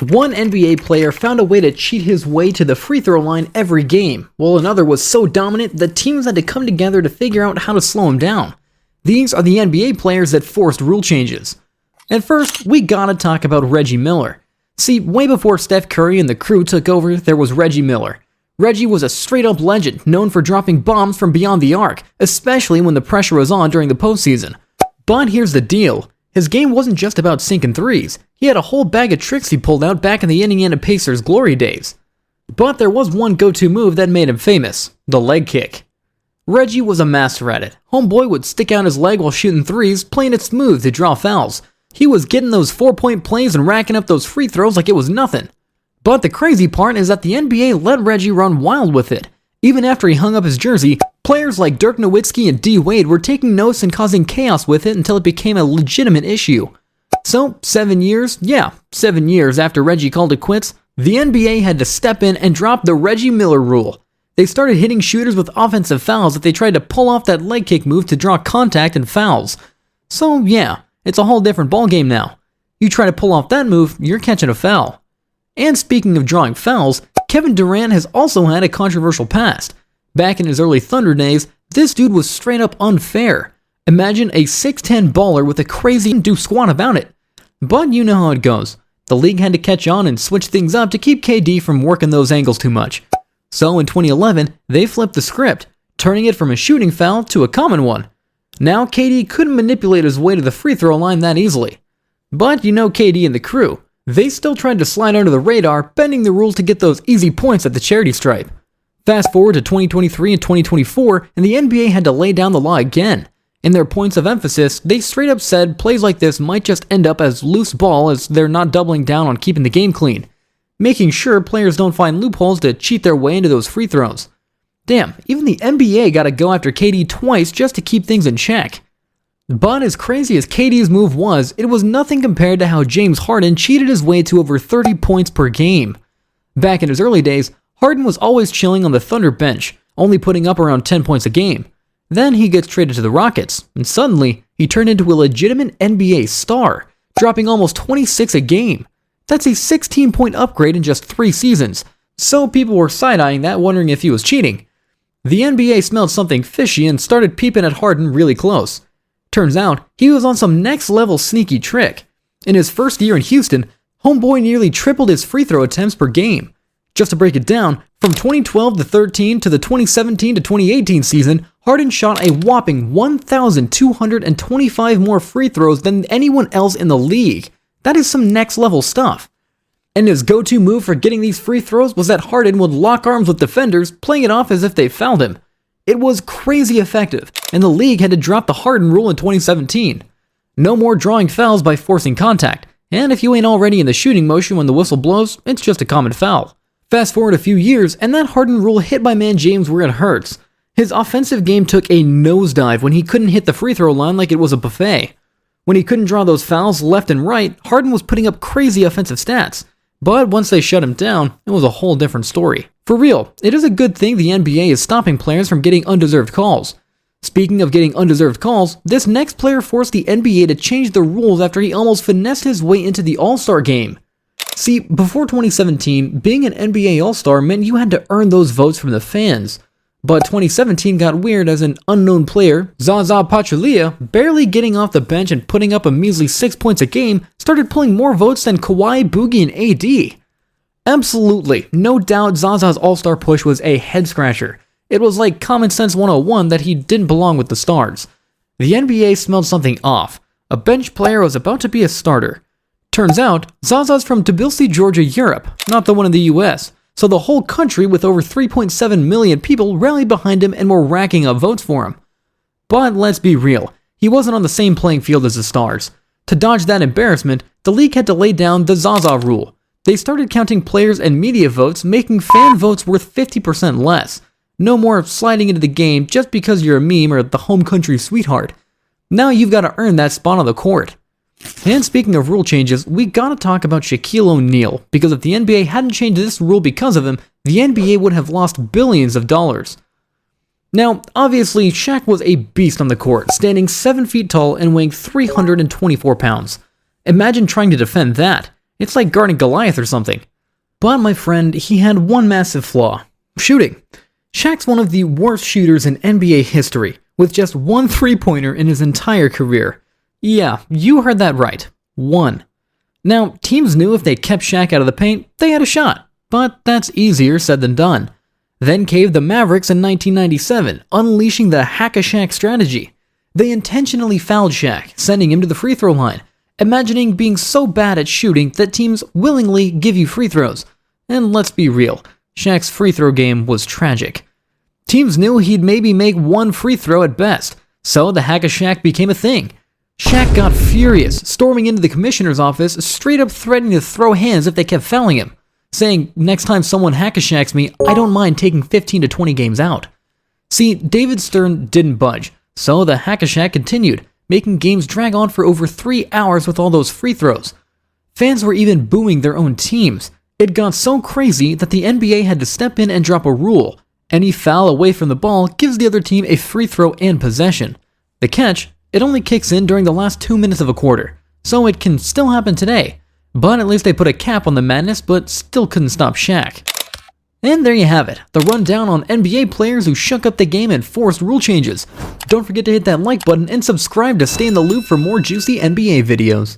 One NBA player found a way to cheat his way to the free throw line every game, while another was so dominant that teams had to come together to figure out how to slow him down. These are the NBA players that forced rule changes. And first, we gotta talk about Reggie Miller. See, way before Steph Curry and the crew took over, there was Reggie Miller. Reggie was a straight-up legend, known for dropping bombs from beyond the arc, especially when the pressure was on during the postseason. But here's the deal. His game wasn't just about sinking threes. He had a whole bag of tricks he pulled out back in the Indiana Pacers' glory days. But there was one go-to move that made him famous, the leg kick. Reggie was a master at it. Homeboy would stick out his leg while shooting threes, playing it smooth to draw fouls. He was getting those 4-point plays and racking up those free throws like it was nothing. But the crazy part is that the NBA let Reggie run wild with it. Even after he hung up his jersey, players like Dirk Nowitzki and D. Wade were taking notes and causing chaos with it until it became a legitimate issue. So, 7 years after Reggie called it quits, the NBA had to step in and drop the Reggie Miller rule. They started hitting shooters with offensive fouls if they tried to pull off that leg kick move to draw contact and fouls. So yeah, it's a whole different ballgame now. You try to pull off that move, you're catching a foul. And speaking of drawing fouls, Kevin Durant has also had a controversial past. Back in his early Thunder days, this dude was straight up unfair. Imagine a 6'10 baller with a crazy do squat about it. But you know how it goes. The league had to catch on and switch things up to keep KD from working those angles too much. So in 2011, they flipped the script, turning it from a shooting foul to a common one. Now KD couldn't manipulate his way to the free throw line that easily. But you know KD and the crew. They still tried to slide under the radar, bending the rules to get those easy points at the charity stripe. Fast forward to 2023 and 2024, and the NBA had to lay down the law again. In their points of emphasis, they straight up said plays like this might just end up as loose ball as they're not doubling down on keeping the game clean, making sure players don't find loopholes to cheat their way into those free throws. Damn, even the NBA gotta go after KD twice just to keep things in check. But as crazy as KD's move was, it was nothing compared to how James Harden cheated his way to over 30 points per game. Back in his early days, Harden was always chilling on the Thunder bench, only putting up around 10 points a game. Then he gets traded to the Rockets, and suddenly, he turned into a legitimate NBA star, dropping almost 26 a game. That's a 16-point upgrade in just 3 seasons, so people were side-eyeing that, wondering if he was cheating. The NBA smelled something fishy and started peeping at Harden really close. Turns out, he was on some next-level sneaky trick. In his first year in Houston, homeboy nearly tripled his free throw attempts per game. Just to break it down, from 2012 to 13 to the 2017 to 2018 season, Harden shot a whopping 1,225 more free throws than anyone else in the league. That is some next-level stuff. And his go-to move for getting these free throws was that Harden would lock arms with defenders, playing it off as if they fouled him. It was crazy effective, and the league had to drop the Harden rule in 2017. No more drawing fouls by forcing contact, and if you ain't already in the shooting motion when the whistle blows, it's just a common foul. Fast forward a few years, and that Harden rule hit my man James where it hurts. His offensive game took a nosedive when he couldn't hit the free throw line like it was a buffet. When he couldn't draw those fouls left and right, Harden was putting up crazy offensive stats. But once they shut him down, it was a whole different story. For real, it is a good thing the NBA is stopping players from getting undeserved calls. Speaking of getting undeserved calls, this next player forced the NBA to change the rules after he almost finessed his way into the Allstar game. See, before 2017, being an NBA All-Star meant you had to earn those votes from the fans. But 2017 got weird as an unknown player, Zaza Pachulia, barely getting off the bench and putting up a measly 6 points a game, started pulling more votes than Kawhi, Boogie, and AD. Absolutely, no doubt Zaza's All-Star push was a head-scratcher. It was like Common Sense 101 that he didn't belong with the stars. The NBA smelled something off. A bench player was about to be a starter. Turns out, Zaza's from Tbilisi, Georgia, Europe, not the one in the US. So the whole country with over 3.7 million people rallied behind him and were racking up votes for him. But let's be real, he wasn't on the same playing field as the stars. To dodge that embarrassment, the league had to lay down the Zaza rule. They started counting players and media votes, making fan votes worth 50% less. No more sliding into the game just because you're a meme or the home country sweetheart. Now you've got to earn that spot on the court. And speaking of rule changes, we gotta talk about Shaquille O'Neal, because if the NBA hadn't changed this rule because of him, the NBA would have lost billions of dollars. Now, obviously, Shaq was a beast on the court, standing 7 feet tall and weighing 324 pounds. Imagine trying to defend that, It's like guarding Goliath or something. But my friend, he had one massive flaw: shooting. Shaq's one of the worst shooters in NBA history, with just one three-pointer in his entire career. Yeah, you heard that right. One. Now, teams knew if they kept Shaq out of the paint, they had a shot. But that's easier said than done. Then caved the Mavericks in 1997, unleashing the Hack-a-Shaq strategy. They intentionally fouled Shaq, sending him to the free throw line, imagining being so bad at shooting that teams willingly give you free throws. And let's be real, Shaq's free throw game was tragic. Teams knew he'd maybe make one free throw at best, so the Hack-a-Shaq became a thing. Shaq got furious, storming into the commissioner's office, straight up threatening to throw hands if they kept fouling him, saying, "Next time someone Hack-a-Shaqs me, I don't mind taking 15 to 20 games out." See, David Stern didn't budge, so the Hack-a-Shaq continued, making games drag on for over 3 hours with all those free throws. Fans were even booing their own teams. It got so crazy that the NBA had to step in and drop a rule: any foul away from the ball gives the other team a free throw and possession. The catch: it only kicks in during the last 2 minutes of a quarter, so it can still happen today. But at least they put a cap on the madness, but still couldn't stop Shaq. And there you have it, the rundown on NBA players who shook up the game and forced rule changes. Don't forget to hit that like button and subscribe to stay in the loop for more juicy NBA videos.